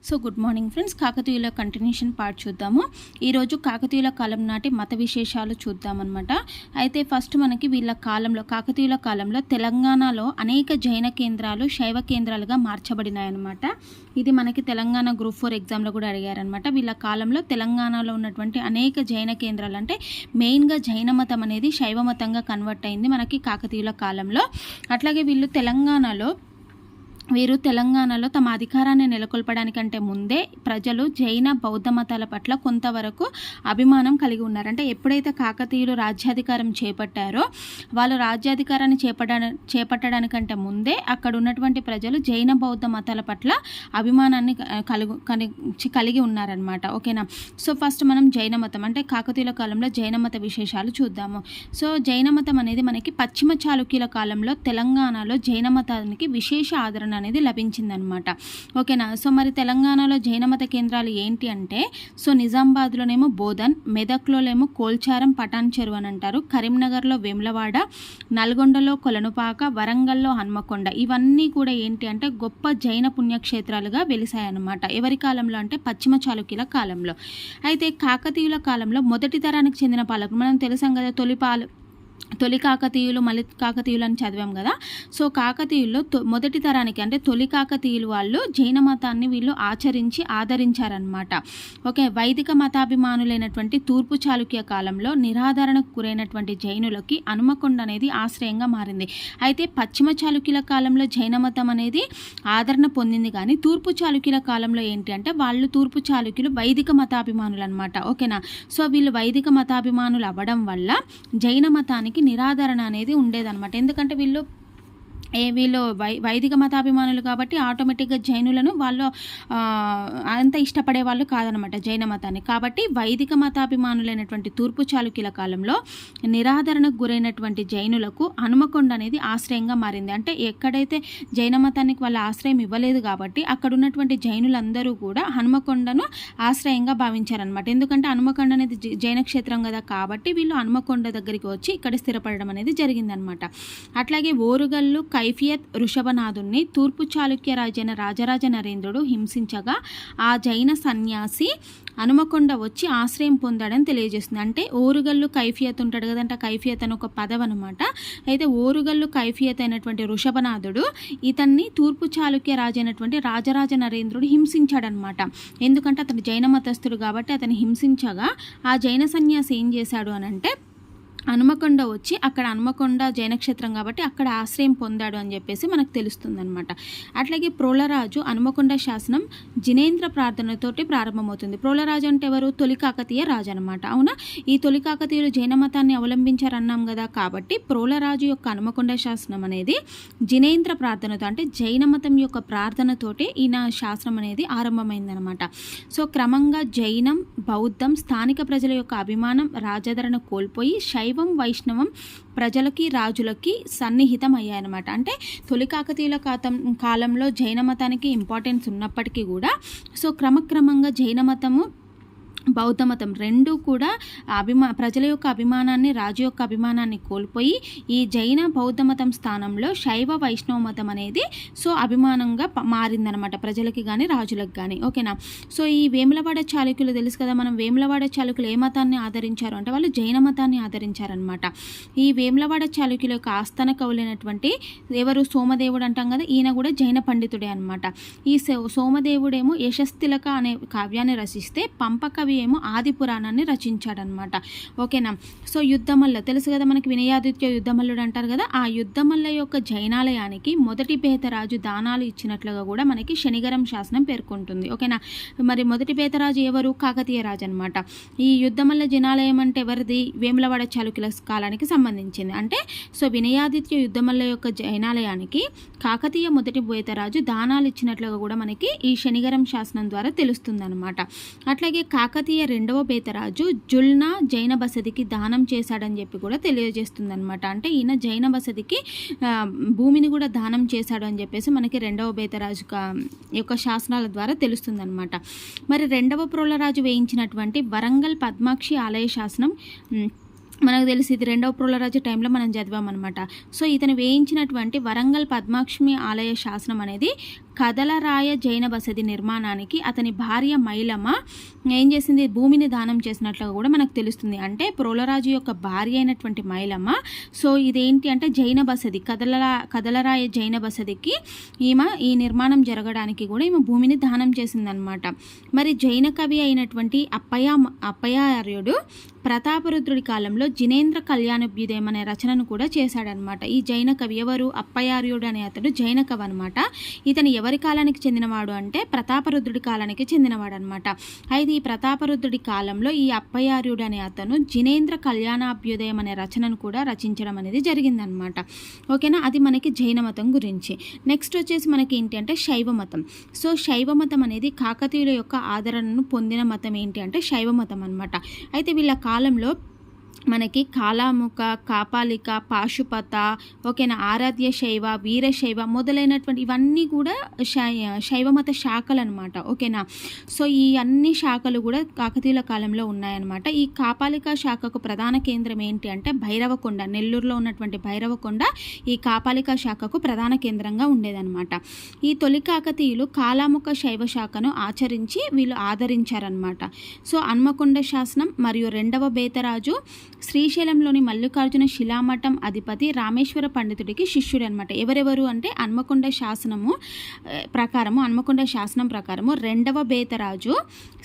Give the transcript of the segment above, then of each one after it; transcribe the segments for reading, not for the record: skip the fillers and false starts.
So good morning friends, కాకతీయుల continuation part చూద్దాము. ఈరోజు కాకతీయుల కాలం నాటి మత విశేషాలు చూద్దామన్నమాట. అయితే ఫస్ట్ మనకి వీళ్ళ కాలంలో, కాకతీయుల కాలంలో తెలంగాణలో అనేక జైన కేంద్రాలు శైవ కేంద్రాలుగా మార్చబడినాయన్నమాట. ఇది మనకి తెలంగాణ గ్రూప్ 4 ఎగ్జామ్లో కూడా అడిగారనమాట. వీళ్ళ కాలంలో తెలంగాణలో ఉన్నటువంటి అనేక జైన కేంద్రాలు, అంటే మెయిన్గా జైన మతం అనేది శైవ మతంగా కన్వర్ట్ అయింది మనకి కాకతీయుల కాలంలో. అట్లాగే వీరు తెలంగాణలో తమ అధికారాన్ని నెలకొల్పడానికంటే ముందే ప్రజలు జైన బౌద్ధ మతాల పట్ల కొంతవరకు అభిమానం కలిగి ఉన్నారు. అంటే ఎప్పుడైతే కాకతీయులు రాజ్యాధికారం చేపట్టారో, వాళ్ళు రాజ్యాధికారాన్ని చేపట్టడానికంటే ముందే అక్కడ ఉన్నటువంటి ప్రజలు జైన బౌద్ధ మతాల పట్ల అభిమానాన్ని కలిగి ఉన్నారనమాట. ఓకేనా. సో ఫస్ట్ మనం జైన మతం, అంటే కాకతీయుల కాలంలో జైన మత విశేషాలు చూద్దాము. సో జైన మతం అనేది మనకి పశ్చిమ చాళుక్యుల కాలంలో తెలంగాణలో జైన మతానికి విశేష ఆదరణ అనేది లభించిందనమాట. ఓకేనా. సో మరి తెలంగాణలో జైన మత కేంద్రాలు ఏంటి అంటే, సో నిజామాబాద్లోనేమో బోధన్, మెదక్లోనేమో కోల్చారం పటాన్ చెరువు అని అంటారు, కరీంనగర్లో వేములవాడ, నల్గొండలో కొలనుపాక, వరంగల్లో హన్మకొండ. ఇవన్నీ కూడా ఏంటి అంటే గొప్ప జైన పుణ్యక్షేత్రాలుగా వెలిసాయన్నమాట. ఎవరి కాలంలో అంటే పశ్చిమ చాళుక్యుల కాలంలో. అయితే కాకతీయుల కాలంలో మొదటి తరానికి చెందిన పాలకులు, మనం తెలుసాం కదా, తొలి కాకతీయులు మళ్ళీ కాకతీయులు అని చదివాం కదా. సో కాకతీయుల్లో మొదటి తరానికి, అంటే తొలి కాకతీయులు వాళ్ళు జైన మతాన్ని వీళ్ళు ఆదరించారనమాట. ఓకే. వైదిక మతాభిమానులైనటువంటి తూర్పు చాళుక్య కాలంలో నిరాదరణకు గురైనటువంటి జైనులకి హనుమకొండ అనేది ఆశ్రయంగా మారింది. అయితే పశ్చిమ చాళుక్యుల కాలంలో జైన మతం అనేది ఆదరణ పొందింది, కానీ తూర్పు చాళుక్యుల కాలంలో ఏంటి అంటే వాళ్ళు తూర్పు చాళుక్యులు వైదిక మతాభిమానులు అనమాట. ఓకేనా. సో వీళ్ళు వైదిక మతాభిమానులు అవ్వడం వల్ల జైన మతానికి నిరాదరణ అనేది ఉండేదన్నమాట. ఎందుకంటే వీళ్ళు వైదిక మతాభిమానులు కాబట్టి ఆటోమేటిక్గా జైనులను వాళ్ళు అంత ఇష్టపడే వాళ్ళు కాదనమాట జైన మతాన్ని. కాబట్టి వైదిక మతాభిమానులైనటువంటి తూర్పు చాళుక్యుల కాలంలో నిరాదరణకు గురైనటువంటి జైనులకు హనుమకొండ అనేది ఆశ్రయంగా మారింది. అంటే ఎక్కడైతే జైన మతానికి వాళ్ళ ఆశ్రయం ఇవ్వలేదు కాబట్టి అక్కడ ఉన్నటువంటి జైనులందరూ కూడా హనుమకొండను ఆశ్రయంగా భావించారనమాట. ఎందుకంటే హనుమకొండ అనేది జైన క్షేత్రం కదా, కాబట్టి వీళ్ళు హనుమకొండ దగ్గరికి వచ్చి ఇక్కడ స్థిరపడడం అనేది జరిగిందనమాట. అట్లాగే ఓరుగల్లు కైఫియత్ ఋషభనాథుణ్ణి తూర్పు చాళుక్య రాజైన రాజరాజ నరేంద్రుడు హింసించగా ఆ జైన సన్యాసి హనుమకొండ వచ్చి ఆశ్రయం పొందాడని తెలియజేస్తుంది. అంటే ఓరుగల్లు కైఫియత్ ఉంటాడు కదంటే, కైఫియత్ అని ఒక పదం అనమాట. అయితే ఓరుగల్లు కైఫియత్ అయినటువంటి ఋషభనాథుడు ఇతన్ని తూర్పు చాళుక్య రాజు అయినటువంటి రాజరాజ నరేంద్రుడు హింసించాడనమాట. ఎందుకంటే అతను జైన మతస్థుడు కాబట్టి అతను హింసించగా ఆ జైన సన్యాసి ఏం చేశాడు అని అంటే హనుమకొండ వచ్చి అక్కడ, హనుమకొండ జైనక్షేత్రం కాబట్టి అక్కడ ఆశ్రయం పొందాడు అని చెప్పేసి మనకు తెలుస్తుంది అనమాట. అట్లాగే ప్రోలరాజు హనుమకొండ శాసనం జినేంద్ర ప్రార్థనతోటి ప్రారంభమవుతుంది. ప్రోలరాజు అంటే ఎవరు? తొలి కాకతీయ రాజు అనమాట. అవునా. ఈ తొలి కాకతీయులు జైన మతాన్ని అవలంబించారన్నాం కదా, కాబట్టి ప్రోలరాజు యొక్క హనుమకొండ శాసనం అనేది జినేంద్ర ప్రార్థనతో, అంటే జైన మతం యొక్క ప్రార్థనతోటి ఈయన శాసనం అనేది ఆరంభమైందనమాట. సో క్రమంగా జైనం, బౌద్ధం స్థానిక ప్రజల యొక్క అభిమానం, రాజాదరణ కోల్పోయి శైవం, వైష్ణవం ప్రజలకి రాజులకి సన్నిహితం అయ్యాయన్నమాట. అంటే తొలి కాకతీయుల కాలంలో జైన మతానికి ఇంపార్టెన్స్ ఉన్నప్పటికీ కూడా సో క్రమక్రమంగా జైన మతము, బౌద్ధ మతం రెండూ కూడా ప్రజల యొక్క అభిమానాన్ని, రాజు యొక్క అభిమానాన్ని కోల్పోయి ఈ జైన బౌద్ధ మతం స్థానంలో శైవ వైష్ణవ మతం అనేది సో అభిమానంగా మారిందనమాట ప్రజలకి కానీ రాజులకు కానీ. ఓకేనా. సో ఈ వేములవాడ చాళుక్యులు తెలుసు కదా, మనం వేములవాడ చాళుక్యులు ఏ మతాన్ని ఆదరించారు అంటే వాళ్ళు జైన మతాన్ని ఆదరించారనమాట. ఈ వేములవాడ చాళుక్యుల యొక్క ఆస్థాన కవులైనటువంటి ఎవరు? సోమదేవుడు అంటాం కదా, ఈయన కూడా జైన పండితుడే అనమాట. ఈ సోమదేవుడేమో యశస్తిలక అనే కావ్యాన్ని రచిస్తే పంపకవి ఏమో ఆది పురాణాన్ని రచించాడనమాట. ఓకేనా. సో యుద్ధమల్ల తెలుసు కదా మనకి, వినయాదిత్య యుద్ధమల్లుడు అంటారు కదా, ఆ యుద్ధమల్ల యొక్క జైనాలయానికి మొదటి బేతరాజు దానాలు ఇచ్చినట్లుగా కూడా మనకి శనిగరం శాసనం పేర్కొంటుంది. ఓకేనా. మరి మొదటి బేతరాజు ఎవరు? కాకతీయ రాజు అనమాట. ఈ యుద్ధమల్ల జైనాలయం అంటే ఎవరిది? వేములవాడ చాళుక్యుల కాలానికి సంబంధించింది. అంటే సో వినయాదిత్య యుద్ధమల్ల యొక్క జైనాలయానికి కాకతీయ మొదటి బేతరాజు దానాలు ఇచ్చినట్లుగా కూడా మనకి ఈ శనిగరం శాసనం ద్వారా తెలుస్తుందన్నమాట. అట్లాగే కాకతీయ రెండవ బేతరాజు జుల్నా జైన బసదికి దానం చేశాడని చెప్పి కూడా తెలియజేస్తుంది అనమాట. అంటే ఈయన జైన బసదికి భూమిని కూడా దానం చేశాడు అని చెప్పేసి మనకి రెండవ బేతరాజు యొక్క శాసనాల ద్వారా తెలుస్తుంది అనమాట. మరి రెండవ ప్రోలరాజు వేయించినటువంటి వరంగల్ పద్మాక్షి ఆలయ శాసనం మనకు తెలిసి ఇది రెండవ ప్రోలరాజు టైంలో మనం చదివామన్నమాట. సో ఇతను వేయించినటువంటి వరంగల్ పద్మాక్షి ఆలయ శాసనం అనేది కదలరాయ జైన బసది నిర్మాణానికి అతని భార్య మైలమ్మ ఏం చేసింది, భూమిని దానం చేసినట్లుగా కూడా మనకు తెలుస్తుంది. అంటే ప్రోలరాజు యొక్క భార్య అయినటువంటి మైలమ్మ సో ఇదేంటి అంటే జైన బసది కదలరాయ జైన బసదికి ఈ నిర్మాణం జరగడానికి కూడా ఈమె భూమిని దానం చేసిందనమాట. మరి జైన కవి అయినటువంటి అప్పయార్యుడు ప్రతాపరుద్రుడి కాలంలో జినేంద్ర కళ్యాణోభ్యుదయం అనే రచనను కూడా చేశాడనమాట. ఈ జైన కవి ఎవరు, అప్పయార్యుడు అనే అతడు జైన కవి అనమాట. ఇతను ఎవరి కాలానికి చెందినవాడు అంటే ప్రతాపరుద్రుడి కాలానికి చెందినవాడు అనమాట. అయితే ఈ ప్రతాపరుద్రుడి కాలంలో ఈ అప్పయార్యుడు అనే అతను జినేంద్ర కళ్యాణాభ్యుదయం అనే రచనను కూడా రచించడం అనేది జరిగిందనమాట. ఓకేనా, అది మనకి జైన మతం గురించి. నెక్స్ట్ వచ్చేసి మనకి ఏంటి అంటే శైవ మతం. సో శైవ మతం అనేది కాకతీయుల యొక్క ఆదరణను పొందిన మతం ఏంటి అంటే శైవ మతం అనమాట. అయితే వీళ్ళ కాలంలో మనకి కాలాముఖ, కాపాలిక, పాశుపత, ఓకేనా, ఆరాధ్య శైవ, వీరశైవ మొదలైనటువంటి ఇవన్నీ కూడా శైవమత శాఖలు అనమాట. ఓకేనా, సో ఈ అన్ని శాఖలు కూడా కాకతీయుల కాలంలో ఉన్నాయన్నమాట. ఈ కాపాలిక శాఖకు ప్రధాన కేంద్రం ఏంటి అంటే భైరవకొండ, నెల్లూరులో ఉన్నటువంటి భైరవకొండ ఈ కాపాలిక శాఖకు ప్రధాన కేంద్రంగా ఉండేదన్నమాట. ఈ తొలి కాకతీయులు కాలాముఖ శైవ శాఖను ఆచరించి వీళ్ళు ఆదరించారనమాట. సో హన్మకొండ శాసనం మరియు రెండవ బేతరాజు శ్రీశైలంలోని మల్లికార్జున శిలామఠం అధిపతి రామేశ్వర పండితుడికి శిష్యుడు అనమాట. ఎవరెవరు అంటే హన్మకొండ శాసనం ప్రకారము రెండవ బేతరాజు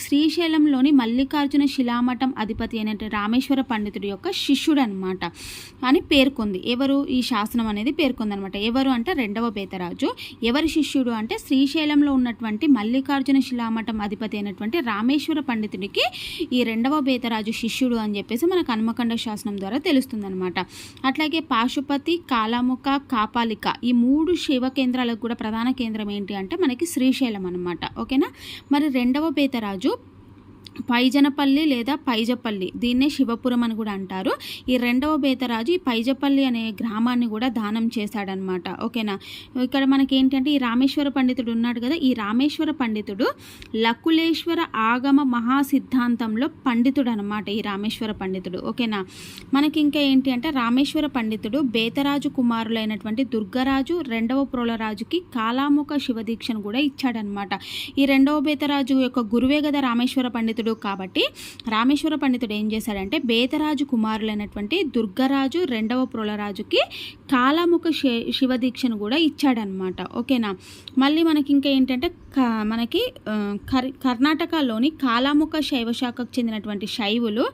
శ్రీశైలంలోని మల్లికార్జున శిలామఠం అధిపతి అయిన రామేశ్వర పండితుడి యొక్క శిష్యుడు అనమాట అని పేర్కొంది. ఎవరు ఈ శాసనం అనేది పేర్కొంది అనమాట. ఎవరు అంటే రెండవ బేతరాజు. ఎవరి శిష్యుడు అంటే శ్రీశైలంలో ఉన్నటువంటి మల్లికార్జున శిలామఠం అధిపతి అయినటువంటి రామేశ్వర పండితుడికి ఈ రెండవ బేతరాజు శిష్యుడు అని చెప్పేసి మనకు హన్మకొండ శాసనం ద్వారా తెలుస్తుందన్నమాట. అట్లాగే పాశుపతి, కాలాముఖ, కాపాలిక ఈ మూడు శైవ కేంద్రాలకు కూడా ప్రధాన కేంద్రం ఏంటి అంటే మనకి శ్రీశైలం అనమాట. ఓకేనా, మరి రెండవ బేతరాజు పైజనపల్లి లేదా పైజపల్లి, దీన్నే శివపురం అని కూడా అంటారు. ఈ రెండవ బేతరాజు ఈ పైజపల్లి అనే గ్రామాన్ని కూడా దానం చేశాడనమాట. ఓకేనా, ఇక్కడ మనకి ఏంటంటే ఈ రామేశ్వర పండితుడు ఉన్నాడు కదా, ఈ రామేశ్వర పండితుడు లకులేశ్వర ఆగమ మహాసిద్ధాంతంలో పండితుడు అనమాట ఈ రామేశ్వర పండితుడు. ఓకేనా, మనకి ఇంకా ఏంటి అంటే రామేశ్వర పండితుడు బేతరాజు కుమారులైనటువంటి దుర్గరాజు, రెండవ ప్రోలరాజుకి కాలాముఖ శివదీక్షను కూడా ఇచ్చాడనమాట. ఈ రెండవ బేతరాజు యొక్క గురువే కదా రామేశ్వర పండితుడు. కాబట్టి రామేశ్వర పండితుడు ఏం చేశాడంటే బేతరాజు కుమారులైనటువంటి దుర్గరాజు, రెండవ ప్రోలరాజుకి కాలాముఖ శివదీక్షను కూడా ఇచ్చాడనమాట. ఓకేనా, మళ్ళీ మనకి ఇంకా ఏంటంటే మనకి కర్ణాటకలోని కాలాముఖ శైవ శాఖకు చెందినటువంటి శైవులు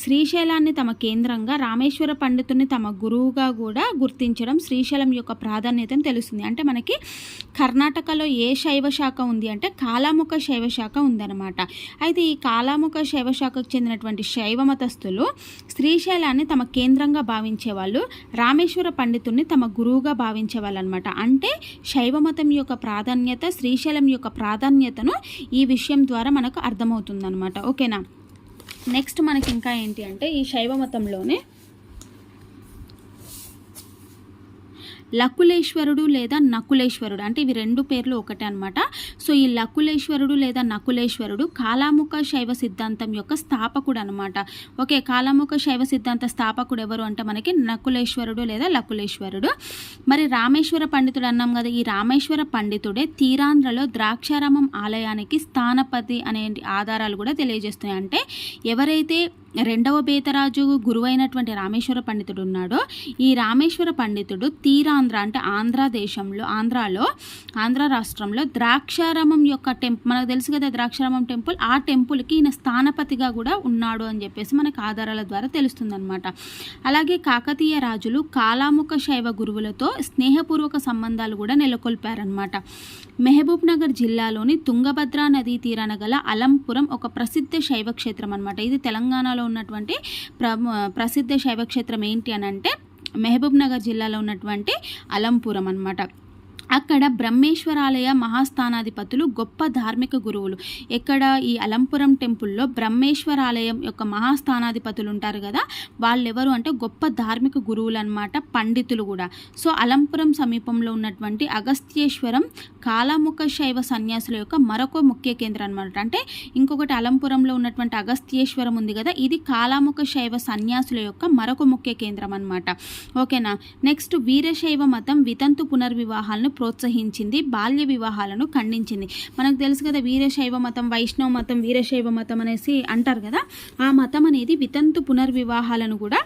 శ్రీశైలాన్ని తమ కేంద్రంగా, రామేశ్వర పండితుడిని తమ గురువుగా కూడా గుర్తించడం శ్రీశైలం యొక్క ప్రాధాన్యతను తెలుస్తుంది. అంటే మనకి కర్ణాటకలో ఏ శైవ శాఖ ఉంది అంటే కాలాముఖ శైవ శాఖ ఉందన్నమాట. అయితే ఈ కాలాముఖ శైవ శాఖకు చెందినటువంటి శైవ మతస్థులు శ్రీశైలాన్ని తమ కేంద్రంగా భావించేవాళ్ళు, రామేశ్వర పండితుడిని తమ గురువుగా భావించేవాళ్ళు అనమాట. అంటే శైవ మతం యొక్క ప్రాధాన్యత, శ్రీశైలం యొక్క ప్రాధాన్యతను ఈ విషయం ద్వారా మనకు అర్థమవుతుందన్నమాట. ఓకేనా, నెక్స్ట్ మనకి ఇంకా ఏంటి అంటే ఈ శైవ మతంలోనే లకులేశ్వరుడు లేదా నకులేశ్వరుడు, అంటే ఇవి రెండు పేర్లు ఒకటే అనమాట. సో ఈ లకులేశ్వరుడు లేదా నకులేశ్వరుడు కాలాముఖ శైవ సిద్ధాంతం యొక్క స్థాపకుడు అనమాట. ఓకే, కాలాముఖ శైవ సిద్ధాంత స్థాపకుడు ఎవరు అంటే మనకి నకులేశ్వరుడు లేదా లకులేశ్వరుడు. మరి రామేశ్వర పండితుడు అన్నాం కదా, ఈ రామేశ్వర పండితుడే తీరాంధ్రలో ద్రాక్షారామం ఆలయానికి స్థానపతి అనే ఆధారాలు కూడా తెలియజేస్తున్నాయి. అంటే ఎవరైతే రెండవ బేతరాజు గురువైనటువంటి రామేశ్వర పండితుడు ఉన్నాడో ఈ రామేశ్వర పండితుడు తీరాంధ్ర అంటే ఆంధ్ర రాష్ట్రంలో ద్రాక్షారామం యొక్క మనకు తెలుసు కదా ద్రాక్షారామం టెంపుల్, ఆ టెంపుల్కి ఈయన స్థానపతిగా కూడా ఉన్నాడు అని చెప్పేసి మనకు ఆధారాల ద్వారా తెలుస్తుందన్నమాట. అలాగే కాకతీయ రాజులు కాలాముఖ శైవ గురువులతో స్నేహపూర్వక సంబంధాలు కూడా నెలకొల్పారనమాట. మహబూబ్ నగర్ జిల్లాలోని తుంగభద్రా నదీ తీరాన గల అలంపురం ఒక ప్రసిద్ధ శైవ క్షేత్రం అనమాట. ఇది తెలంగాణలో ఉన్నటువంటి ప్రసిద్ధ శైవ క్షేత్రం ఏంటి అని అంటే మహబూబ్ నగర్ జిల్లాలో ఉన్నటువంటి అలంపురం అనమాట. అక్కడ బ్రహ్మేశ్వరాలయ మహాస్థానాధిపతులు గొప్ప ధార్మిక గురువులు. ఎక్కడ ఈ అలంపురం టెంపుల్లో బ్రహ్మేశ్వరాలయం యొక్క మహాస్థానాధిపతులు ఉంటారు కదా, వాళ్ళెవరు అంటే గొప్ప ధార్మిక గురువులు అనమాట, పండితులు కూడా. సో అలంపురం సమీపంలో ఉన్నటువంటి అగస్త్యేశ్వరం కాలాముఖ శైవ సన్యాసుల యొక్క మరొక ముఖ్య కేంద్రం అనమాట. అంటే ఇంకొకటి అలంపురంలో ఉన్నటువంటి అగస్త్యేశ్వరం ఉంది కదా, ఇది కాలాముఖ శైవ సన్యాసుల యొక్క మరొక ముఖ్య కేంద్రం అనమాట. ఓకేనా. నెక్స్ట్ వీరశైవ మతం వితంతు పునర్వివాహాలను ప్రోత్సహించింది, బాల్య వివాహాలను ఖండించింది. మనకు తెలుసు కదా వీరశైవ మతం, వైష్ణవ మతం, వీరశైవ మతం అనేసి అంటారు కదా, ఆ మతం అనేది వితంతు పునర్వివాహాలను కూడా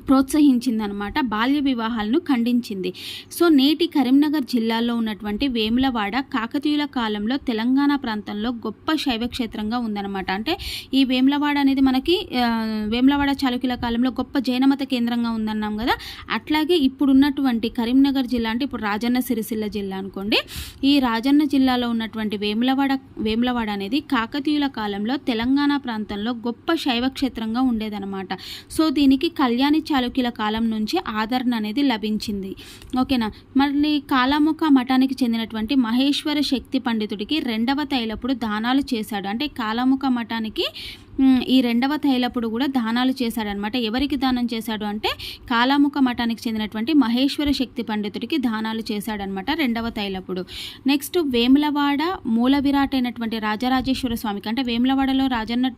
ప్రోత్సహించిందనమాట, బాల్య వివాహాలను ఖండించింది. సో నేటి కరీంనగర్ జిల్లాలో ఉన్నటువంటి వేములవాడ కాకతీయుల కాలంలో తెలంగాణ ప్రాంతంలో గొప్ప శైవ క్షేత్రంగా ఉందన్నమాట. అంటే ఈ వేములవాడ అనేది మనకి వేములవాడ చాళుక్యుల కాలంలో గొప్ప జైనమత కేంద్రంగా ఉందన్నాం కదా, అట్లాగే ఇప్పుడు ఉన్నటువంటి కరీంనగర్ జిల్లా అంటే ఇప్పుడు రాజన్న సిరిసిల్ల జిల్లా అనుకోండి, ఈ రాజన్న జిల్లాలో ఉన్నటువంటి వేములవాడ అనేది కాకతీయుల కాలంలో తెలంగాణ ప్రాంతంలో గొప్ప శైవ క్షేత్రంగా ఉండేదన్నమాట. సో దీనికి కళ్యాణి చాళుక్యుల కాలం నుంచి ఆదరణ అనేది లభించింది. ఓకేనా. మళ్ళీ కాలాముఖ మఠానికి చెందినటువంటి మహేశ్వర శక్తి పండితుడికి 2వ తైలపుడు దానాలు చేశాడు. అంటే కాలాముఖ మఠానికి ఈ 2వ తైలపుడు కూడా దానాలు చేశాడనమాట. ఎవరికి దానం చేశాడు అంటే కాలాముఖ మఠానికి చెందినటువంటి మహేశ్వర శక్తి పండితుడికి దానాలు చేశాడనమాట 2వ తైలపుడు. నెక్స్ట్ వేములవాడ మూల విరాట్ అయినటువంటి రాజరాజేశ్వర స్వామికి, అంటే వేములవాడలో రాజన్న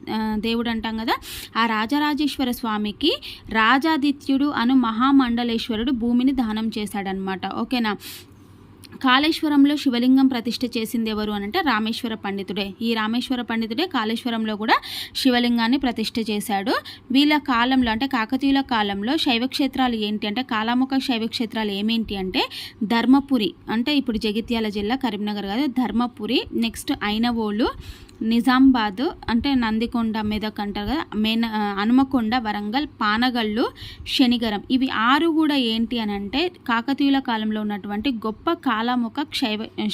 దేవుడు అంటాం కదా, ఆ రాజరాజేశ్వర స్వామికి రాజాదిత్యుడు అను మహామండలేశ్వరుడు భూమిని దానం చేశాడనమాట. ఓకేనా. కాళేశ్వరంలో శివలింగం ప్రతిష్ఠ చేసింది ఎవరు అని అంటే రామేశ్వర పండితుడే. ఈ రామేశ్వర పండితుడే కాళేశ్వరంలో కూడా శివలింగాన్ని ప్రతిష్ఠ చేశాడు. వీళ్ళ కాలంలో అంటే కాకతీయుల కాలంలో శైవక్షేత్రాలు ఏంటి అంటే కాలాముఖ శైవక్షేత్రాలు ఏమేంటి అంటే ధర్మపురి, అంటే ఇప్పుడు జగిత్యాల జిల్లా కరీంనగర్ కాదు, ధర్మపురి, నెక్స్ట్ ఐనవోలు, నిజామాబాద్ అంటే నందికొండ, మెదక్ అంటారు కదా, హనుమకొండ, వరంగల్, పానగళ్ళు, శనిగరం, ఇవి 6 కూడా ఏంటి అని అంటే కాకతీయుల కాలంలో ఉన్నటువంటి గొప్ప కాలాముఖ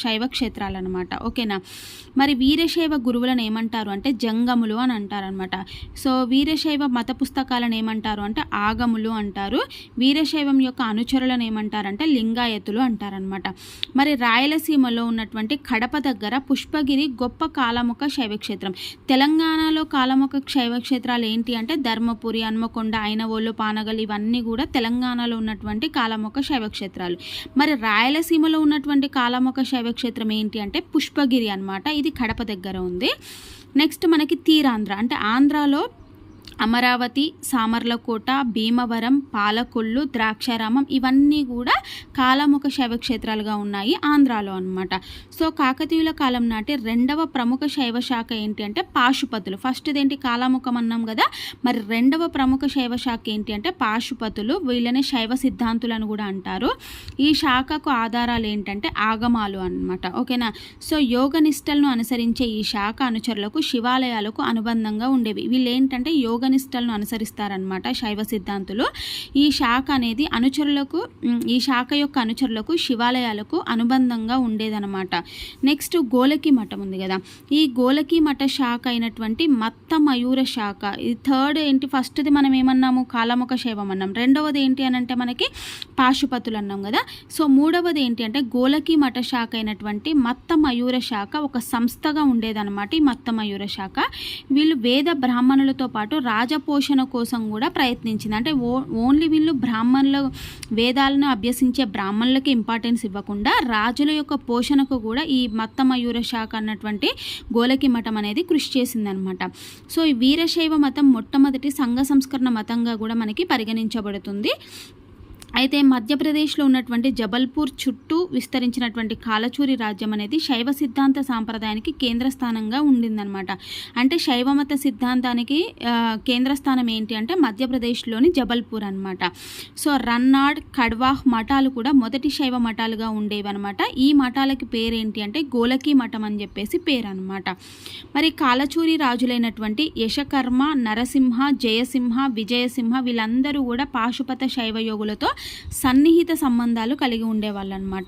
శైవ క్షేత్రాలు అనమాట. ఓకేనా. మరి వీరశైవ గురువులను ఏమంటారు అంటే జంగములు అని అంటారనమాట. సో వీరశైవ మత పుస్తకాలను ఏమంటారు అంటే ఆగములు అంటారు. వీరశైవం యొక్క అనుచరులను ఏమంటారంటే లింగాయతులు అంటారనమాట. మరి రాయలసీమలో ఉన్నటువంటి కడప దగ్గర పుష్పగిరి గొప్ప కాలాముఖ శైవక్షేత్రం. తెలంగాణలో కాలాముఖ శైవక్షేత్రాలు ఏంటి అంటే ధర్మపురి, హన్మకొండ, ఐనవోలు, పానగల్, ఇవన్నీ కూడా తెలంగాణలో ఉన్నటువంటి కాలాముఖ శైవక్షేత్రాలు. మరి రాయలసీమలో ఉన్నటువంటి కాలాముఖ శైవక్షేత్రం ఏంటి అంటే పుష్పగిరి అన్నమాట. ఇది కడప దగ్గర ఉంది. నెక్స్ట్ మనకి తీరాంధ్ర అంటే ఆంధ్రాలో అమరావతి, సామర్లకోట, భీమవరం, పాలకొల్లు, ద్రాక్షారామం, ఇవన్నీ కూడా కాలాముఖ శైవక్షేత్రాలుగా ఉన్నాయి ఆంధ్రాలో అనమాట. సో కాకతీయుల కాలం నాటి 2వ ప్రముఖ శైవ శాఖ ఏంటి అంటే పాశుపతులు. ఫస్ట్ది ఏంటి కాలాముఖం అన్నాం కదా, మరి 2వ ప్రముఖ శైవ శాఖ ఏంటి అంటే పాశుపతులు. వీళ్ళని శైవ సిద్ధాంతులను కూడా అంటారు. ఈ శాఖకు ఆధారాలు ఏంటంటే ఆగమాలు అన్నమాట. ఓకేనా. సో యోగ నిష్టలను అనుసరించే ఈ శాఖ అనుచరులకు శివాలయాలకు అనుబంధంగా ఉండేవి. వీళ్ళు ఏంటంటే యోగ నిష్టలను అనుసరిస్తారనమాట శైవ సిద్ధాంతులు. ఈ శాఖ అనేది ఈ శాఖ యొక్క అనుచరులకు శివాలయాలకు అనుబంధంగా ఉండేదన్నమాట. నెక్స్ట్ గోలకి మఠం ఉంది కదా, ఈ గోలకి మఠ శాఖ అయినటువంటి మత్త మయూర శాఖ. ఇది థర్డ్ ఏంటి, ఫస్ట్ది మనం ఏమన్నాము కాలాముఖ శైవం అన్నాం, 2వది ఏంటి అని అంటే మనకి పాశుపతులు అన్నాం కదా. సో 3వది ఏంటి అంటే గోలకి మఠ శాఖ అయినటువంటి మత్త మయూర శాఖ ఒక సంస్థగా ఉండేదన్నమాట. ఈ మత్త మయూర శాఖ వీళ్ళు వేద బ్రాహ్మణులతో పాటు రాజపోషణ కోసం కూడా ప్రయత్నించింది. అంటే ఓన్లీ వీళ్ళు బ్రాహ్మణుల వేదాలను అభ్యసించే బ్రాహ్మణులకి ఇంపార్టెన్స్ ఇవ్వకుండా రాజుల యొక్క పోషణకు కూడా ఈ మత్త మయూర శాఖ అన్నటువంటి గోలకి మఠం అనేది కృషి చేసిందనమాట. సో ఈ వీరశైవ మతం మొట్టమొదటి సంఘ సంస్కరణ మతంగా కూడా మనకి పరిగణించబడుతుంది. అయితే మధ్యప్రదేశ్లో ఉన్నటువంటి జబల్పూర్ చుట్టూ విస్తరించినటువంటి కాలచూరి రాజ్యం అనేది శైవ సిద్ధాంత సాంప్రదాయానికి కేంద్ర స్థానంగా ఉండిందనమాట. అంటే శైవమత సిద్ధాంతానికి కేంద్ర స్థానం ఏంటి అంటే మధ్యప్రదేశ్లోని జబల్పూర్ అనమాట. సో రన్నాడ్, కడ్వాహ్ మఠాలు కూడా మొదటి శైవ మఠాలుగా ఉండేవి అనమాట. ఈ మఠాలకి పేరేంటి అంటే గోలకి మఠం అని చెప్పేసి పేరు అనమాట. మరి కాలచూరి రాజులైనటువంటి యశకర్మ, నరసింహ, జయసింహ, విజయసింహ వీళ్ళందరూ కూడా పాశుపత శైవ యోగులతో సన్నిహిత సంబంధాలు కలిగి ఉండేవాళ్ళు అనమాట.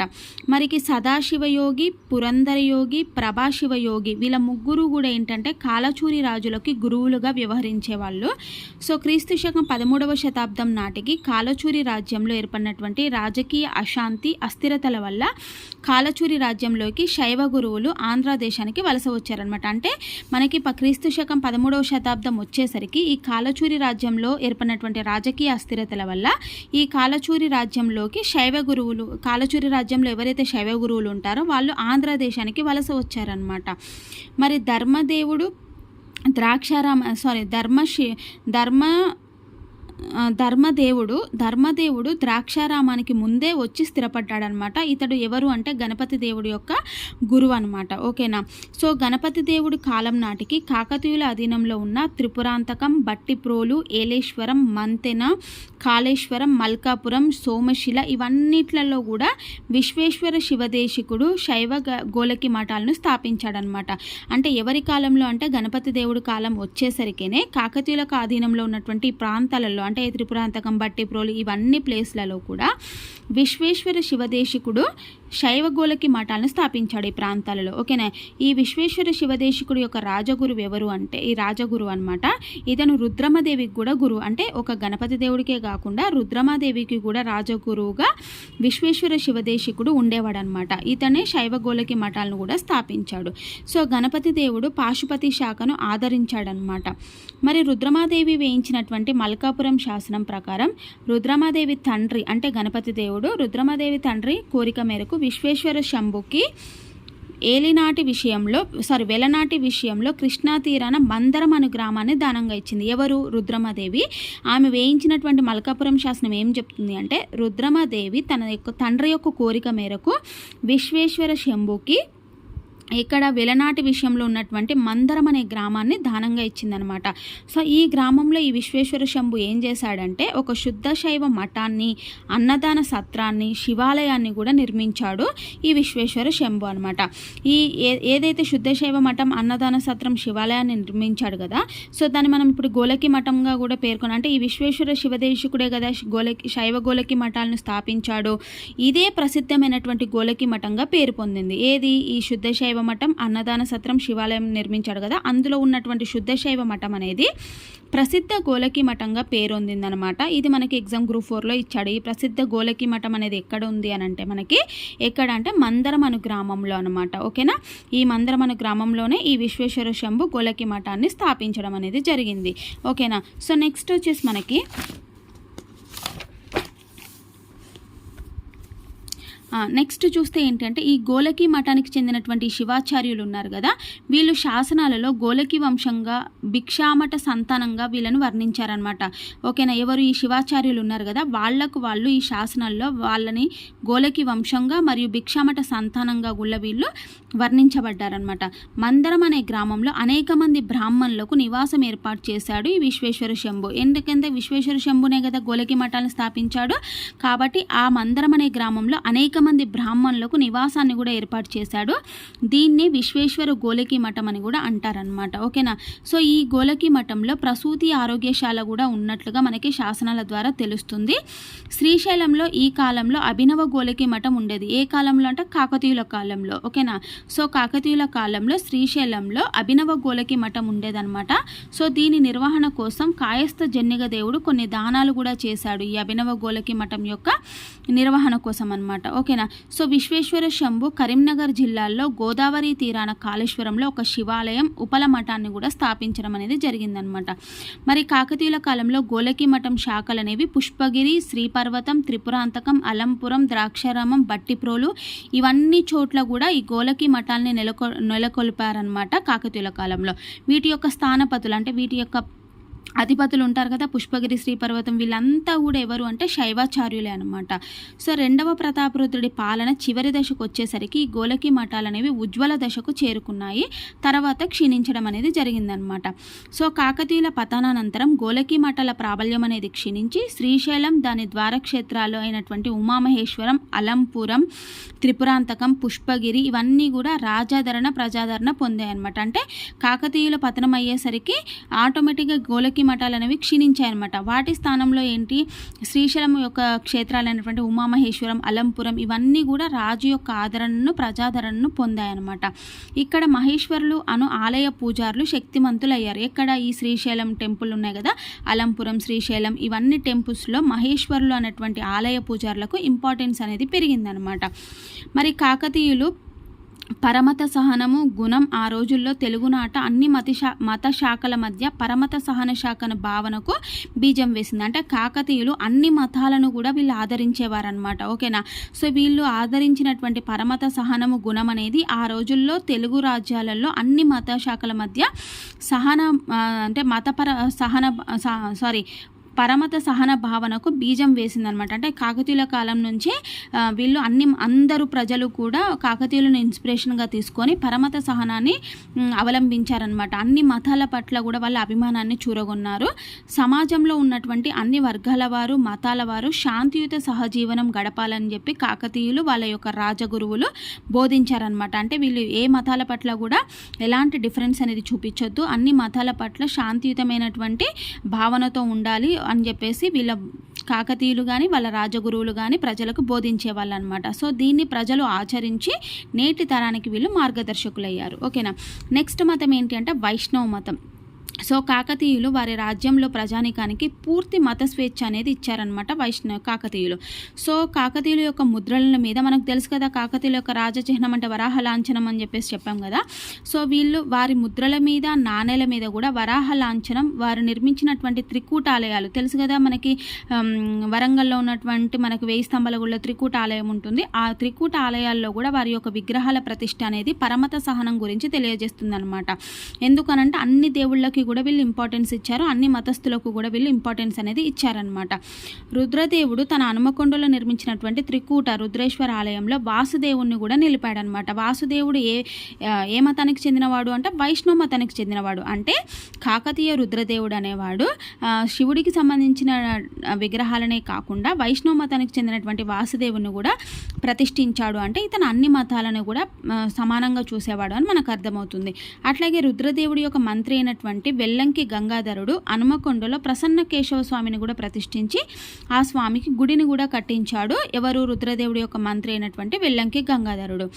మరికి సదాశివయోగి, పురంధరయోగి, ప్రభాశివయోగి వీళ్ళ ముగ్గురు కూడా ఏంటంటే కాలచూరి రాజులకి గురువులుగా వ్యవహరించేవాళ్ళు. సో క్రీస్తు శకం 13వ శతాబ్దం నాటికి కాలచూరి రాజ్యంలో ఏర్పడినటువంటి రాజకీయ అశాంతి, అస్థిరతల వల్ల కాలచూరి రాజ్యంలోకి శైవ గురువులు ఆంధ్రదేశానికి వలస వచ్చారనమాట. అంటే మనకి క్రీస్తు శకం 13వ శతాబ్దం వచ్చేసరికి ఈ కాలచూరి రాజ్యంలో ఏర్పడినటువంటి రాజకీయ అస్థిరతల వల్ల ఈ కాలచూరి కాలచూరి రాజ్యంలోకి కాలచూరి రాజ్యంలో ఎవరైతే శైవ గురువులు ఉంటారో వాళ్ళు ఆంధ్రదేశానికి వలస వచ్చారనమాట. మరి ధర్మదేవుడు ధర్మదేవుడు ద్రాక్షారామానికి ముందే వచ్చి స్థిరపడ్డాడనమాట. ఇతడు ఎవరు అంటే గణపతి దేవుడి యొక్క గురువు అనమాట. ఓకేనా. సో గణపతి దేవుడి కాలం నాటికి కాకతీయుల అధీనంలో ఉన్న త్రిపురాంతకం, బట్టిప్రోలు, ఏలేశ్వరం, మంతెన, కాళేశ్వరం, మల్కాపురం, సోమశిల ఇవన్నిట్లలో కూడా విశ్వేశ్వర శివదేశికుడు శైవ గోలకి మఠాలను స్థాపించాడనమాట. అంటే ఎవరి కాలంలో అంటే గణపతి దేవుడి కాలం వచ్చేసరికేనే కాకతీయులకు అధీనంలో ఉన్నటువంటి ప్రాంతాలలో అంటే త్రిపురాంతకం, బట్టిప్రోలు ఇవన్నీ ప్లేస్లలో కూడా విశ్వేశ్వర శివదేశికుడు శైవ గోలకి మఠాలను స్థాపించాడు ఈ ప్రాంతాలలో. ఓకేనా. ఈ విశ్వేశ్వర శివదేశికుడు యొక్క రాజగురువు ఎవరు అంటే ఈ రాజగురువు అనమాట. ఇతను రుద్రమదేవికి కూడా గురువు. అంటే ఒక గణపతి దేవుడికే కాకుండా రుద్రమాదేవికి కూడా రాజగురువుగా విశ్వేశ్వర శివదేశికుడు ఉండేవాడనమాట. ఇతనే శైవ గోలకి మఠాలను కూడా స్థాపించాడు. సో గణపతి దేవుడు పాశుపతి శాఖను ఆదరించాడనమాట. మరి రుద్రమాదేవి వేయించినటువంటి మల్కాపురం శాసనం ప్రకారం రుద్రమాదేవి తండ్రి అంటే గణపతి దేవుడు రుద్రమాదేవి తండ్రి కోరిక మేరకు విశ్వేశ్వర శంభుకి వెలనాటి విషయంలో కృష్ణా తీరాన మందరం అను గ్రామాన్ని దానంగా ఇచ్చింది. ఎవరు? రుద్రమాదేవి. ఆమె వేయించినటువంటి మల్కాపురం శాసనం ఏం చెప్తుంది అంటే రుద్రమాదేవి తన యొక్క తండ్రి యొక్క కోరిక మేరకు విశ్వేశ్వర శంభుకి ఇక్కడ వెలనాటి విషయంలో ఉన్నటువంటి మందరం అనే గ్రామాన్ని దానంగా ఇచ్చిందనమాట. సో ఈ గ్రామంలో ఈ విశ్వేశ్వర శంభు ఏం చేశాడంటే ఒక శుద్ధ శైవ మఠాన్ని, అన్నదాన సత్రాన్ని, శివాలయాన్ని కూడా నిర్మించాడు ఈ విశ్వేశ్వర శంభు అనమాట. ఏదైతే శుద్ధ శైవ మఠం, అన్నదాన సత్రం, శివాలయాన్ని నిర్మించాడు కదా, సో దాన్ని మనం ఇప్పుడు గోలకి మఠంగా కూడా పేర్కొన్నాం. అంటే ఈ విశ్వేశ్వర శివదేశికుడే కదా శైవ గోలకి మఠాలను స్థాపించాడు. ఇదే ప్రసిద్ధమైనటువంటి గోలకి మఠంగా పేరు పొందింది. ఏది? ఈ శుద్ధ శైవ మఠం, అన్నదాన సత్రం, శివాలయం నిర్మించాడు కదా, అందులో ఉన్నటువంటి శుద్ధ శైవ మఠం అనేది ప్రసిద్ధ గోలకి మఠంగా పేరొందిందనమాట. ఇది మనకి ఎగ్జామ్ గ్రూప్ 4లో ఇచ్చాడు. ఈ ప్రసిద్ధ గోలకి మఠం అనేది ఎక్కడ ఉంది అని అంటే మనకి ఎక్కడ అంటే మందరం అను గ్రామంలో అనమాట. ఓకేనా. ఈ మందరం అను గ్రామంలోనే ఈ విశ్వేశ్వర శంభు గోలకి మఠాన్ని స్థాపించడం అనేది జరిగింది. ఓకేనా. సో నెక్స్ట్ వచ్చేసి మనకి నెక్స్ట్ చూస్తే ఏంటంటే ఈ గోలకి మఠానికి చెందినటువంటి శివాచార్యులు ఉన్నారు కదా, వీళ్ళు శాసనాలలో గోలకి వంశంగా భిక్షామఠ సంతానంగా వీళ్ళను వర్ణించారనమాట. ఓకేనా. ఎవరు? ఈ శివాచార్యులు ఉన్నారు కదా, వాళ్ళు ఈ శాసనాల్లో వాళ్ళని గోలకి వంశంగా మరియు భిక్షామఠ సంతానంగా కూడా వీళ్ళు వర్ణించబడ్డారనమాట. మందరం అనే గ్రామంలో అనేక మంది బ్రాహ్మణులకు నివాసం ఏర్పాటు చేశాడు ఈ విశ్వేశ్వర శంభు. ఎందుకంటే విశ్వేశ్వర శంభునే కదా గోలకి మఠాలను స్థాపించాడు కాబట్టి ఆ మందరం అనే గ్రామంలో అనేక మంది బ్రాహ్మణులకు నివాసాన్ని కూడా ఏర్పాటు చేశాడు. దీన్ని విశ్వేశ్వర గోలకి మఠం అని కూడా అంటారనమాట. ఓకేనా. సో ఈ గోలకి మఠంలో ప్రసూతి ఆరోగ్యశాల కూడా ఉన్నట్లుగా మనకి శాసనాల ద్వారా తెలుస్తుంది. శ్రీశైలంలో ఈ కాలంలో అభినవ గోలకి మఠం ఉండేది. ఏ కాలంలో అంటే కాకతీయుల కాలంలో. ఓకేనా. సో కాకతీయుల కాలంలో శ్రీశైలంలో అభినవ గోలకి మఠం ఉండేదన్నమాట. సో దీని నిర్వహణ కోసం కాయస్థ జన్నిగ దేవుడు కొన్ని దానాలు కూడా చేశాడు ఈ అభినవ గోలకి మఠం యొక్క నిర్వహణ కోసం అనమాట. ఓకేనా. సో విశ్వేశ్వర శంభు కరీంనగర్ జిల్లాలో గోదావరి తీరాన కాళేశ్వరంలో ఒక శివాలయం, ఉపల మఠాన్ని కూడా స్థాపించడం అనేది జరిగిందనమాట. మరి కాకతీయుల కాలంలో గోలకి మఠం శాఖలు అనేవి పుష్పగిరి, శ్రీపర్వతం, త్రిపురాంతకం, అలంపురం, ద్రాక్షారామం, బట్టిప్రోలు ఇవన్నీ చోట్ల కూడా ఈ గోలకి మఠాలని నెలకొల్పారనమాట కాకతీయుల కాలంలో. వీటి యొక్క స్థానపతులు అంటే వీటి యొక్క అధిపతులు ఉంటారు కదా, పుష్పగిరి, శ్రీపర్వతం, వీళ్ళంతా కూడా ఎవరు అంటే శైవాచార్యులే అనమాట. సో రెండవ ప్రతాపరుద్రుడి పాలన చివరి దశకు వచ్చేసరికి ఈ గోలకి మఠాలు అనేవి ఉజ్వల దశకు చేరుకున్నాయి. తర్వాత క్షీణించడం అనేది జరిగిందనమాట. సో కాకతీయుల పతనానంతరం గోలకి మఠాల ప్రాబల్యం అనేది క్షీణించి శ్రీశైలం, దాని ద్వారక్షేత్రాలు అయినటువంటి ఉమామహేశ్వరం, అలంపురం, త్రిపురాంతకం, పుష్పగిరి ఇవన్నీ కూడా రాజాదరణ, ప్రజాదరణ పొందాయి అనమాట. అంటే కాకతీయుల పతనం అయ్యేసరికి ఆటోమేటిక్గా గోలకి మఠాలు అనేవి క్షీణించాయన్నమాట. వాటి స్థానంలో ఏంటి శ్రీశైలం యొక్క క్షేత్రాలైనటువంటి ఉమామహేశ్వరం, అలంపురం ఇవన్నీ కూడా రాజు యొక్క ఆదరణను, ప్రజాదరణను పొందాయన్నమాట. ఇక్కడ మహేశ్వరులు అను ఆలయ పూజారులు శక్తిమంతులు అయ్యారు. ఎక్కడ? ఈ శ్రీశైలం టెంపుల్ ఉన్నాయి కదా, అలంపురం, శ్రీశైలం ఇవన్నీ టెంపుల్స్లో మహేశ్వరులు అనేటువంటి ఆలయ పూజారులకు ఇంపార్టెన్స్ అనేది పెరిగిందనమాట. మరి కాకతీయులు పరమత సహనము గుణం ఆ రోజుల్లో తెలుగునాట అన్ని మత శాఖల మధ్య పరమత సహన శాఖన భావనకు బీజం వేసింది. అంటే కాకతీయులు అన్ని మతాలను కూడా వీళ్ళు ఆదరించేవారనమాట. ఓకేనా. సో వీళ్ళు ఆదరించినటువంటి పరమత సహనము గుణం అనేది ఆ రోజుల్లో తెలుగు రాజ్యాలలో అన్ని మత శాఖల మధ్య అంటే పరమత సహన భావనకు బీజం వేసిందనమాట. అంటే కాకతీయుల కాలం నుంచి వీళ్ళు అందరూ ప్రజలు కూడా కాకతీయులను ఇన్స్పిరేషన్గా తీసుకొని పరమత సహనాన్ని అవలంబించారనమాట. అన్ని మతాల పట్ల కూడా వాళ్ళ అభిమానాన్ని చూరగొన్నారు. సమాజంలో ఉన్నటువంటి అన్ని వర్గాల వారు, మతాల వారు శాంతియుత సహజీవనం గడపాలని చెప్పి కాకతీయులు వాళ్ళ యొక్క రాజగురువులు బోధించారనమాట. అంటే వీళ్ళు ఏ మతాల పట్ల కూడా ఎలాంటి డిఫరెన్స్ అనేది చూపించొద్దు, అన్ని మతాల పట్ల శాంతియుతమైనటువంటి భావనతో ఉండాలి అని చెప్పేసి వీళ్ళ కాకతీయులు కానీ వాళ్ళ రాజగురువులు కానీ ప్రజలకు బోధించేవాళ్ళు అనమాట. సో దీన్ని ప్రజలు ఆచరించి నేటి తరానికి వీళ్ళు మార్గదర్శకులయ్యారు. ఓకేనా. నెక్స్ట్ మతం ఏంటి అంటే వైష్ణవ మతం. సో కాకతీయులు వారి రాజ్యంలో ప్రజానికానికి పూర్తి మత స్వేచ్ఛ అనేది ఇచ్చారనమాట కాకతీయులు. సో కాకతీయుల యొక్క ముద్రల మీద మనకు తెలుసు కదా, కాకతీయుల యొక్క రాజచిహ్నం అంటే వరాహ లాంఛనం అని చెప్పేసి చెప్పాం కదా. సో వీళ్ళు వారి ముద్రల మీద, నాణేల మీద కూడా వరాహ లాంఛనం, వారు నిర్మించినటువంటి త్రికూటాలయాలు తెలుసు కదా మనకి. వరంగల్లో ఉన్నటువంటి మనకు 1000 స్తంభాల గుళ్ళ త్రికూట ఆలయం ఉంటుంది. ఆ త్రికూట ఆలయాల్లో కూడా వారి యొక్క విగ్రహాల ప్రతిష్ఠ అనేది పరమత సహనం గురించి తెలియజేస్తుంది అనమాట. ఎందుకనంటే అన్ని దేవుళ్ళకి కూడా వీళ్ళు ఇంపార్టెన్స్ ఇచ్చారు, అన్ని మతస్థులకు కూడా వీళ్ళు ఇంపార్టెన్స్ అనేది ఇచ్చారనమాట. రుద్రదేవుడు తన హనుమకొండలో నిర్మించినటువంటి త్రికూట రుద్రేశ్వర ఆలయంలో వాసుదేవుణ్ణి కూడా నిలిపాడనమాట. వాసుదేవుడు ఏ మతానికి చెందినవాడు అంటే వైష్ణవ మతానికి చెందినవాడు. అంటే కాకతీయ రుద్రదేవుడు అనేవాడు శివుడికి సంబంధించిన విగ్రహాలనే కాకుండా వైష్ణవ మతానికి చెందినటువంటి వాసుదేవుని కూడా ప్రతిష్ఠించాడు. అంటే ఇతను అన్ని మతాలను కూడా సమానంగా చూసేవాడు అని మనకు అర్థమవుతుంది. అట్లాగే రుద్రదేవుడి యొక్క మంత్రి అయినటువంటి వెల్లంకి గంగాధరుడు హనుమకొండలో ప్రసన్న కేశవ స్వామిని కూడా ప్రతిష్ఠించి ఆ స్వామికి గుడిని కూడా కట్టించాడు. ఎవరు? రుద్రదేవుడి యొక్క మంత్రి అయినటువంటి వెల్లంకి గంగాధరుడు.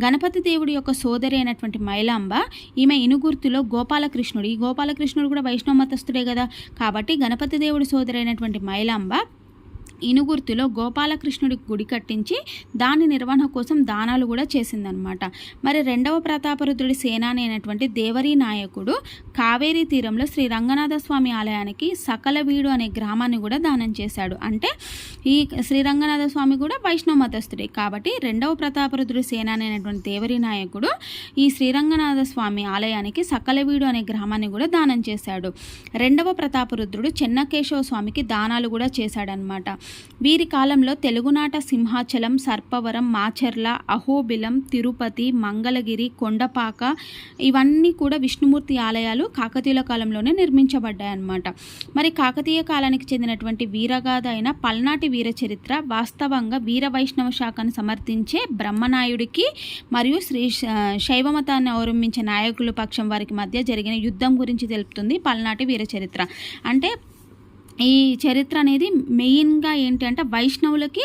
గణపతి దేవుడి యొక్క సోదరి అయినటువంటి మైలాంబ, ఈమె ఇనుగుర్తిలో గోపాలకృష్ణుడు. ఈ గోపాలకృష్ణుడు కూడా వైష్ణవ మతస్థుడే కదా, కాబట్టి గణపతి దేవుడి సోదరి అయినటువంటి మైలాంబ ఇనుగుర్తిలో గోపాలకృష్ణుడికి గుడి కట్టించి దాని నిర్వహణ కోసం దానాలు కూడా చేసిందనమాట. మరి రెండవ ప్రతాపరుద్రుడి సేనాని అయినటువంటి దేవరీ నాయకుడు కావేరీ తీరంలో శ్రీ రంగనాథ స్వామి ఆలయానికి సకలవీడు అనే గ్రామాన్ని కూడా దానం చేశాడు. అంటే ఈ శ్రీరంగనాథ స్వామి కూడా వైష్ణవ మతస్థుడే కాబట్టి రెండవ ప్రతాపరుద్రుడి సేనాని అయినటువంటి దేవరీ నాయకుడు ఈ శ్రీరంగనాథ స్వామి ఆలయానికి సకలవీడు అనే గ్రామాన్ని కూడా దానం చేశాడు. రెండవ ప్రతాపరుద్రుడు చెన్నకేశవ స్వామికి దానాలు కూడా చేశాడనమాట. వీరి కాలంలో తెలుగునాట సింహాచలం, సర్పవరం, మాచర్ల, అహోబిలం, తిరుపతి, మంగళగిరి, కొండపాక ఇవన్నీ కూడా విష్ణుమూర్తి ఆలయాలు కాకతీయుల కాలంలోనే నిర్మించబడ్డాయన్నమాట. మరి కాకతీయ కాలానికి చెందినటువంటి వీరగాథ అయిన పల్నాటి వీర చరిత్ర వాస్తవంగా వీర వైష్ణవ శాఖను సమర్థించే బ్రహ్మనాయుడికి మరియు శైవ మతాన్ని అవలంబించే నాయకుల పక్షం వారికి మధ్య జరిగిన యుద్ధం గురించి తెలుపుతుంది పల్నాటి వీర చరిత్ర. అంటే ఈ చరిత్ర అనేది మెయిన్గా ఏంటి అంటే వైష్ణవులకి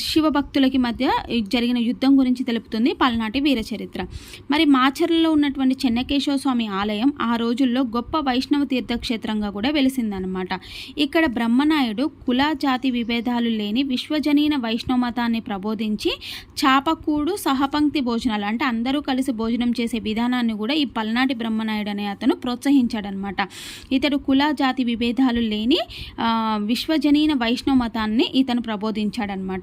శివభక్తులకి మధ్య జరిగిన యుద్ధం గురించి తెలుపుతుంది పల్నాటి వీర చరిత్ర. మరి మాచర్లలో ఉన్నటువంటి చెన్నకేశవ స్వామి ఆలయం ఆ రోజుల్లో గొప్ప వైష్ణవ తీర్థక్షేత్రంగా కూడా వెలిసిందనమాట. ఇక్కడ బ్రహ్మనాయుడు కుల జాతి విభేదాలు లేని విశ్వజనీన వైష్ణవ మతాన్ని ప్రబోధించి చాపకూడు సహపంక్తి భోజనాలు అంటే అందరూ కలిసి భోజనం చేసే విధానాన్ని కూడా ఈ పల్నాటి బ్రహ్మనాయుడు అనే అతను ప్రోత్సహించాడనమాట. ఇతడు కుల జాతి విభేదాలు లేని విశ్వజనీన వైష్ణవ మతాన్ని ఇతను ప్రబోధించాడనమాట.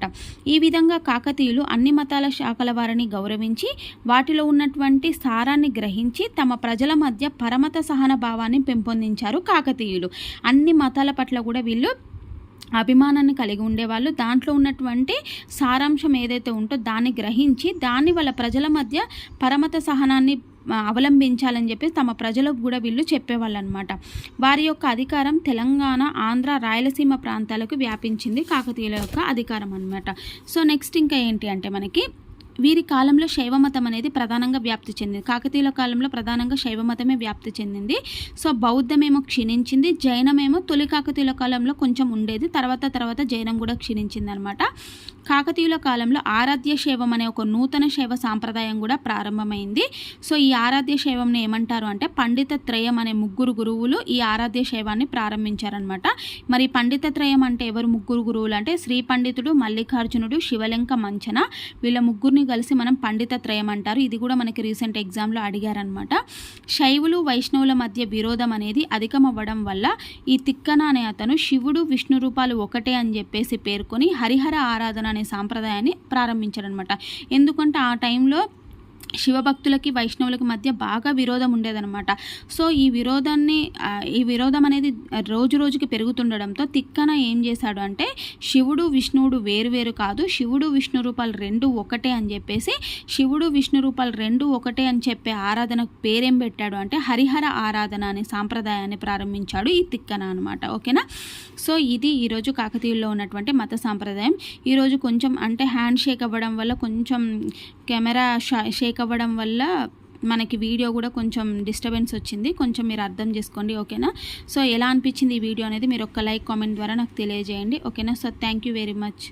ఈ విధంగా కాకతీయులు అన్ని మతాల శాఖల వారిని గౌరవించి వాటిలో ఉన్నటువంటి సారాన్ని గ్రహించి తమ ప్రజల మధ్య పరమత సహన భావాన్ని పెంపొందించారు కాకతీయులు. అన్ని మతాల పట్ల కూడా వీళ్ళు అభిమానాన్ని కలిగి ఉండేవాళ్ళు. దాంట్లో ఉన్నటువంటి సారాంశం ఏదైతే ఉంటో దాన్ని గ్రహించి దాన్ని వాళ్ళ ప్రజల మధ్య పరమత సహనాన్ని అవలంబించాలని చెప్పి తమ ప్రజలకు కూడా వీళ్ళు చెప్పేవాళ్ళు అనమాట. వారి యొక్క అధికారం తెలంగాణ, ఆంధ్ర, రాయలసీమ ప్రాంతాలకు వ్యాపించింది కాకతీయుల యొక్క అధికారం అనమాట. సో నెక్స్ట్ ఇంకా ఏంటి అంటే మనకి వీరి కాలంలో శైవమతం అనేది ప్రధానంగా వ్యాప్తి చెందింది. కాకతీయుల కాలంలో ప్రధానంగా శైవమతమే వ్యాప్తి చెందింది. సో బౌద్ధమేమో క్షీణించింది, జైనమేమో తొలి కాకతీయుల కాలంలో కొంచెం ఉండేది, తర్వాత జైనం కూడా క్షీణించింది అనమాట. కాకతీయుల కాలంలో ఆరాధ్య శైవం అనే ఒక నూతన శైవ సాంప్రదాయం కూడా ప్రారంభమైంది. సో ఈ ఆరాధ్య శైవంని ఏమంటారు అంటే పండిత త్రయం అనే ముగ్గురు గురువులు ఈ ఆరాధ్య శైవాన్ని ప్రారంభించారనమాట. మరి పండిత త్రయం అంటే ఎవరు ముగ్గురు గురువులు అంటే శ్రీ పండితుడు, మల్లికార్జునుడు, శివలింక మంచన, వీళ్ళ ముగ్గురిని కలిసి మనం పండిత త్రయం అంటారు. ఇది కూడా మనకి రీసెంట్ ఎగ్జామ్లో అడిగారనమాట. శైవులు వైష్ణవుల మధ్య విరోధం అనేది అధికమవ్వడం వల్ల ఈ తిక్కన అనే అతను శివుడు విష్ణు రూపాలు ఒకటే అని చెప్పేసి పేర్కొని హరిహర ఆరాధన అనే సాంప్రదాయాన్ని ప్రారంభించారనమాట. ఎందుకంటే ఆ టైంలో శివభక్తులకి వైష్ణవులకి మధ్య బాగా విరోధం ఉండేదన్నమాట. సో ఈ విరోధం అనేది రోజు రోజుకి పెరుగుతుండడంతో తిక్కన ఏం చేశాడు అంటే శివుడు విష్ణువుడు వేరు కాదు, శివుడు విష్ణు రూపాలు రెండు ఒకటే అని చెప్పేసి శివుడు విష్ణు రూపాలు రెండు ఒకటే అని చెప్పే ఆరాధనకు పేరేం పెట్టాడు అంటే హరిహర ఆరాధన అనే సాంప్రదాయాన్ని ప్రారంభించాడు ఈ తిక్కన అనమాట. ఓకేనా. సో ఇది ఈరోజు కాకతీయుల్లో ఉన్నటువంటి మత సాంప్రదాయం. ఈరోజు కొంచెం అంటే హ్యాండ్ షేక్ అవ్వడం వల్ల, కొంచెం కెమెరా షేక్ అవ్వడం వల్ల మనకి వీడియో కూడా కొంచెం డిస్టర్బెన్స్ వచ్చింది, కొంచెం మీరు అర్థం చేసుకోండి. ఓకేనా. సో ఎలా అనిపించింది ఈ వీడియో అనేది మీరు ఒక్క లైక్ కామెంట్ ద్వారా నాకు తెలియజేయండి. ఓకేనా. So thank you very much.